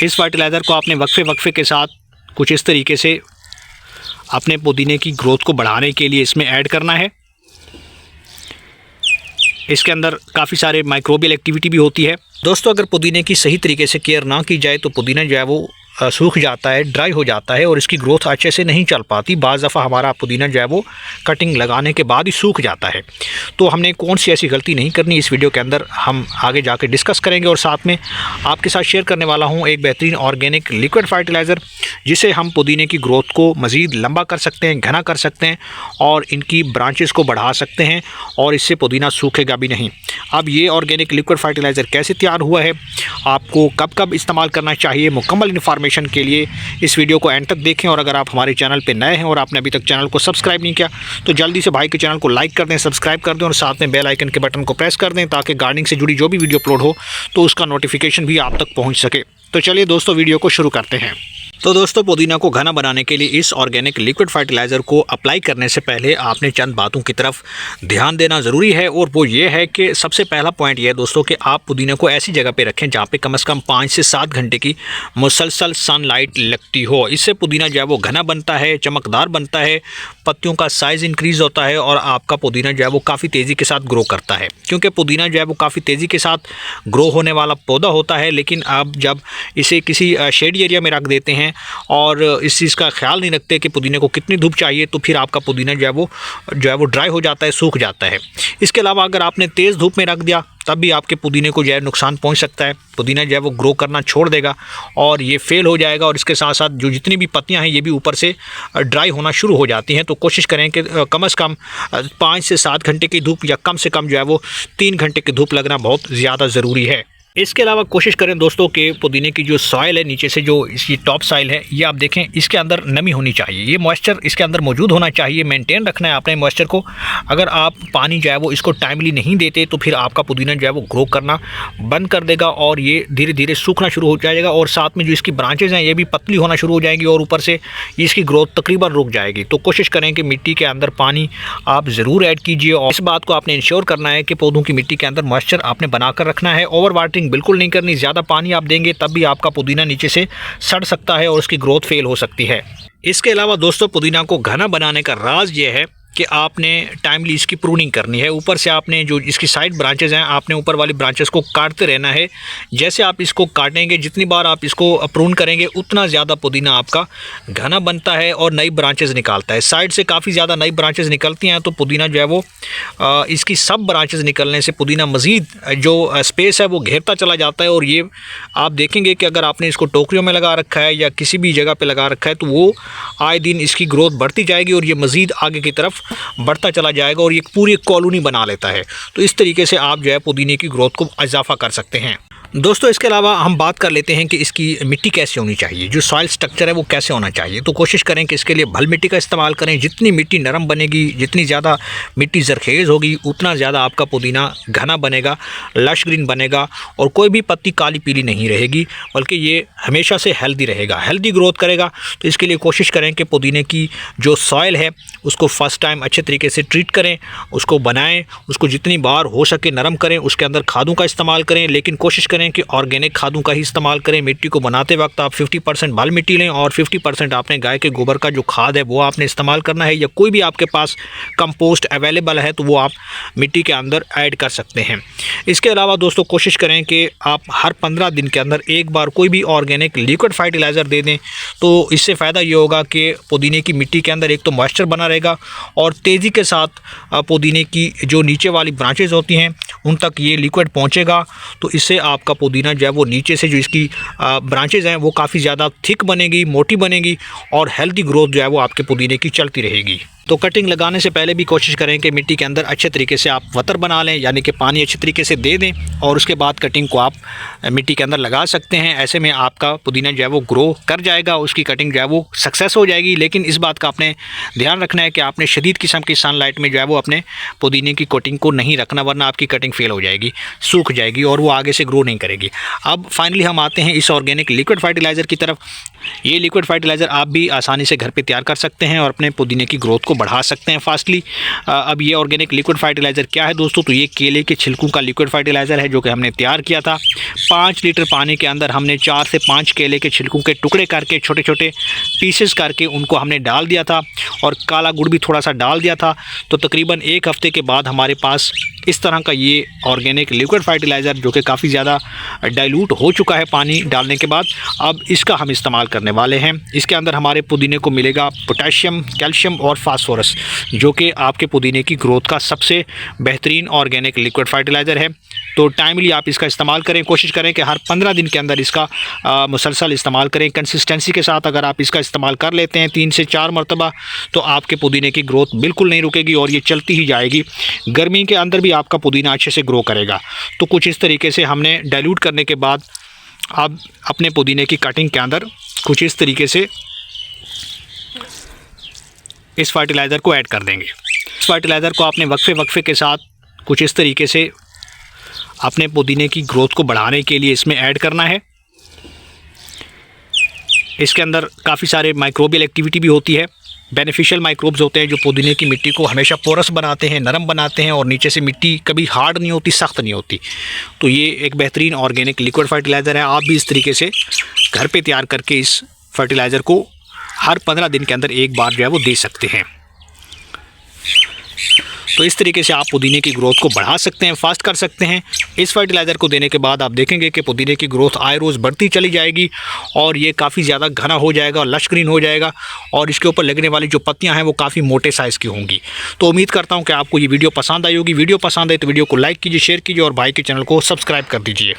इस फर्टिलाइज़र को आपने वक्फे वक्फे के साथ कुछ इस तरीके से अपने पुदीने की ग्रोथ को बढ़ाने के लिए इसमें ऐड करना है। इसके अंदर काफ़ी सारे माइक्रोबियल एक्टिविटी भी होती है। दोस्तों, अगर पुदीने की सही तरीके से केयर ना की जाए तो पुदीना जो है वो सूख जाता है, ड्राई हो जाता है और इसकी ग्रोथ अच्छे से नहीं चल पाती। बाज़ दफ़ा हमारा पुदीना जो है वो कटिंग लगाने के बाद ही सूख जाता है। तो हमने कौन सी ऐसी गलती नहीं करनी, इस वीडियो के अंदर हम आगे जाके डिस्कस करेंगे। और साथ में आपके साथ शेयर करने वाला हूँ एक बेहतरीन ऑर्गेनिक लिक्विड फर्टिलाइज़र, जिसे हम पुदीने की ग्रोथ को मज़ीद लंबा कर सकते हैं, घना कर सकते हैं और इनकी ब्रांचेस को बढ़ा सकते हैं और इससे पुदीना सूखेगा भी नहीं। अब ये ऑर्गेनिक लिक्विड फर्टिलाइज़र कैसे तैयार हुआ है, आपको कब कब इस्तेमाल करना चाहिए, मुकम्मल इन्फॉर्मेशन के लिए इस वीडियो को एंड तक देखें। और अगर आप हमारे चैनल पे नए हैं और आपने अभी तक चैनल को सब्सक्राइब नहीं किया तो जल्दी से भाई के चैनल को लाइक कर दें, सब्सक्राइब कर दें और साथ में बेल आइकन के बटन को प्रेस कर दें ताकि गार्डनिंग से जुड़ी जो भी वीडियो अपलोड हो तो उसका नोटिफिकेशन भी आप तक पहुँच सके। तो चलिए दोस्तों, वीडियो को शुरू करते हैं। तो दोस्तों, पुदीना को घना बनाने के लिए इस ऑर्गेनिक लिक्विड फर्टिलाइज़र को अप्लाई करने से पहले आपने चंद बातों की तरफ ध्यान देना ज़रूरी है। और वो ये है कि सबसे पहला पॉइंट ये है दोस्तों कि आप पुदीने को ऐसी जगह पे रखें जहाँ पे कम से कम 5 से 7 घंटे की मुसलसल सनलाइट लगती हो। इससे पुदीना जो है वो घना बनता है, चमकदार बनता है, पत्तियों का साइज़ इंक्रीज़ होता है और आपका पुदीना जो है वो काफ़ी तेज़ी के साथ ग्रो करता है। क्योंकि पुदीना जो है वो काफ़ी तेज़ी के साथ ग्रो होने वाला पौधा होता है, लेकिन आप जब इसे किसी शेडी एरिया में रख देते हैं और इस चीज़ का ख्याल नहीं रखते कि पुदीने को कितनी धूप चाहिए, तो फिर आपका पुदीना जो है वो ड्राई हो जाता है, सूख जाता है। इसके अलावा अगर आपने तेज़ धूप में रख दिया तब भी आपके पुदीने को जो है नुकसान पहुंच सकता है। पुदीना जो है वो ग्रो करना छोड़ देगा और ये फेल हो जाएगा और इसके साथ साथ जो जितनी भी पत्तियां हैं ये भी ऊपर से ड्राई होना शुरू हो जाती हैं। तो कोशिश करें कि कम से कम 5 से 7 घंटे की धूप या कम से कम जो है वो 3 घंटे की धूप लगना बहुत ज़्यादा ज़रूरी है। इसके अलावा कोशिश करें दोस्तों कि पुदीने की जो सॉइल है, नीचे से जो इसकी टॉप सॉइल है, ये आप देखें इसके अंदर नमी होनी चाहिए, ये मॉइस्चर इसके अंदर मौजूद होना चाहिए। मेंटेन रखना है आपने मॉइस्चर को। अगर आप पानी जो है वो इसको टाइमली नहीं देते तो फिर आपका पुदीना जो है वो ग्रो करना बंद कर देगा और ये धीरे धीरे सूखना शुरू हो जाएगा और साथ में जो इसकी ब्रांचेज़ हैं ये भी पतली होना शुरू हो जाएंगी और ऊपर से इसकी ग्रोथ तकरीबन रुक जाएगी। तो कोशिश करें कि मिट्टी के अंदर पानी आप ज़रूर ऐड कीजिए और इस बात को आपने इंश्योर करना है कि पौधों की मिट्टी के अंदर मॉइस्चर आपने बनाकर रखना है। ओवर वाटरिंग बिल्कुल नहीं करनी, ज़्यादा पानी आप देंगे तब भी आपका पुदीना नीचे से सड़ सकता है और उसकी ग्रोथ फेल हो सकती है। इसके अलावा दोस्तों, पुदीना को घना बनाने का राज ये है कि आपने टाइमली इसकी प्रूनिंग करनी है। ऊपर से आपने जो इसकी साइड ब्रांचेस हैं, आपने ऊपर वाली ब्रांचेस को काटते रहना है। जैसे आप इसको काटेंगे, जितनी बार आप इसको प्रून करेंगे उतना ज़्यादा पुदीना आपका घना बनता है और नई ब्रांचेस निकालता है। साइड से काफ़ी ज़्यादा नई ब्रांचेस निकलती हैं तो पुदीना जो है वो इसकी सब ब्रांचेस निकलने से पुदीना मज़ीद जो स्पेस है वो घेरता चला जाता है। और ये आप देखेंगे कि अगर आपने इसको टोकरियों में लगा रखा है या किसी भी जगह पर लगा रखा है तो वो आए दिन इसकी ग्रोथ बढ़ती जाएगी और ये मज़ीद आगे की तरफ बढ़ता चला जाएगा और ये पूरी कॉलोनी बना लेता है। तो इस तरीके से आप जो है पुदीने की ग्रोथ को इजाफा कर सकते हैं। दोस्तों, इसके अलावा हम बात कर लेते हैं कि इसकी मिट्टी कैसे होनी चाहिए, जो सॉइल स्ट्रक्चर है वो कैसे होना चाहिए। तो कोशिश करें कि इसके लिए भल मिट्टी का इस्तेमाल करें। जितनी मिट्टी नरम बनेगी, जितनी ज़्यादा मिट्टी जरखेज़ होगी, उतना ज़्यादा आपका पुदीना घना बनेगा, लश ग्रीन बनेगा और कोई भी पत्ती काली पीली नहीं रहेगी, बल्कि ये हमेशा से हेल्दी रहेगा, हेल्दी ग्रोथ करेगा। तो इसके लिए कोशिश करें कि पुदीने की जो सॉइल है उसको फर्स्ट टाइम अच्छे तरीके से ट्रीट करें, उसको बनाएं, उसको जितनी बार हो सके नरम करें, उसके अंदर खादों का इस्तेमाल करें। लेकिन कोशिश करें कि ऑर्गेनिक खादों का ही इस्तेमाल करें। मिट्टी को बनाते वक्त आप 50% बाल मिट्टी लें और 50% आपने गाय के गोबर का जो खाद है वो आपने इस्तेमाल करना है, या कोई भी आपके पास कंपोस्ट अवेलेबल है तो वो आप मिट्टी के अंदर ऐड कर सकते हैं। इसके अलावा दोस्तों, कोशिश करें कि आप हर 15 दिन के अंदर एक बार कोई भी ऑर्गेनिक लिक्विड फर्टिलाइज़र दे दें। तो इससे फ़ायदा ये होगा कि पुदीने की मिट्टी के अंदर एक तो मॉइस्चर बना रहेगा और तेज़ी के साथ पुदीने की जो नीचे वाली ब्रांचेज होती हैं उन तक ये लिक्विड पहुंचेगा। तो इससे आपका पुदीना जो है वो नीचे से जो इसकी ब्रांचेज हैं वो काफ़ी ज़्यादा थिक बनेगी, मोटी बनेगी और हेल्दी ग्रोथ जो है वो आपके पुदीने की चलती रहेगी। तो कटिंग लगाने से पहले भी कोशिश करें कि मिट्टी के अंदर अच्छे तरीके से आप वतर बना लें, यानी कि पानी अच्छे तरीके से दे दें और उसके बाद कटिंग को आप मिट्टी के अंदर लगा सकते हैं। ऐसे में आपका पुदीना जो है वो ग्रो कर जाएगा, उसकी कटिंग जो है वो सक्सेस हो जाएगी। लेकिन इस बात का आपने ध्यान रखना है कि आपने शदीद किस्म की सनलाइट में जो है वो अपने पुदीने की कटिंग को नहीं रखना, वरना आपकी कटिंग फेल हो जाएगी, सूख जाएगी और वो आगे से ग्रो नहीं करेगी। अब फाइनली हम आते हैं इस ऑर्गेनिक लिक्विड फर्टिलाइज़र की तरफ। ये लिक्विड फर्टिलाइज़र आप भी आसानी से घर पे तैयार कर सकते हैं और अपने पुदीने की ग्रोथ को को बढ़ा सकते हैं फास्टली। अब ये ऑर्गेनिक लिक्विड फर्टिलाइज़र क्या है दोस्तों, तो ये केले के छिलकों का लिक्विड फर्टिलाइज़र है जो कि हमने तैयार किया था। 5 लीटर पानी के अंदर हमने 4 से 5 केले के छिलकों के टुकड़े करके छोटे छोटे पीसेस करके उनको हमने डाल दिया था और काला गुड़ भी थोड़ा सा डाल दिया था। तो तकरीबन 1 हफ्ते के बाद हमारे पास इस तरह का ये ऑर्गेनिक लिक्विड फर्टिलाइज़र जो कि काफ़ी ज़्यादा डाइल्यूट हो चुका है पानी डालने के बाद, अब इसका हम इस्तेमाल करने वाले हैं। इसके अंदर हमारे पुदीने को मिलेगा पोटेशियम, कैल्शियम और फास्फोरस, जो कि आपके पुदीने की ग्रोथ का सबसे बेहतरीन ऑर्गेनिक लिक्विड फर्टिलाइज़र है। तो टाइमली आप इसका इस्तेमाल करें, कोशिश करें कि हर 15 दिन के अंदर इसका मुसलसल इस्तेमाल करें। कंसिस्टेंसी के साथ अगर आप इसका इस्तेमाल कर लेते हैं 3 से 4 मरतबा, तो आपके पुदीने की ग्रोथ बिल्कुल नहीं रुकेगी और ये चलती ही जाएगी। गर्मी के अंदर भी आपका पुदीना अच्छे से ग्रो करेगा। तो कुछ इस तरीके से हमने डाइल्यूट करने के बाद आप अपने पुदीने की कटिंग के अंदर कुछ इस तरीके से इस फर्टिलाइज़र को ऐड कर देंगे। इस फर्टिलाइज़र को आपने वक्फे के साथ कुछ इस तरीके से अपने पुदीने की ग्रोथ को बढ़ाने के लिए इसमें ऐड करना है। इसके अंदर काफ़ी सारे माइक्रोबियल एक्टिविटी भी होती है। बेनिफिशियल माइक्रोब्स होते हैं जो पुदीने की मिट्टी को हमेशा पोरस बनाते हैं, नरम बनाते हैं और नीचे से मिट्टी कभी हार्ड नहीं होती, सख्त नहीं होती। तो ये एक बेहतरीन ऑर्गेनिक लिक्विड फर्टिलाइज़र है। आप भी इस तरीके से घर पे तैयार करके इस फर्टिलाइज़र को हर 15 दिन के अंदर एक बार जो है वो दे सकते हैं। तो इस तरीके से आप पुदीने की ग्रोथ को बढ़ा सकते हैं, फास्ट कर सकते हैं। इस फर्टिलाइज़र को देने के बाद आप देखेंगे कि पुदीने की ग्रोथ आए रोज़ बढ़ती चली जाएगी और ये काफ़ी ज़्यादा घना हो जाएगा, लश ग्रीन हो जाएगा और इसके ऊपर लगने वाली जो पत्तियां हैं वो काफ़ी मोटे साइज़ की होंगी। तो उम्मीद करता हूं कि आपको ये वीडियो पसंद आई होगी। वीडियो पसंद आए तो वीडियो को लाइक कीजिए, शेयर कीजिए और भाई के चैनल को सब्सक्राइब कर दीजिए।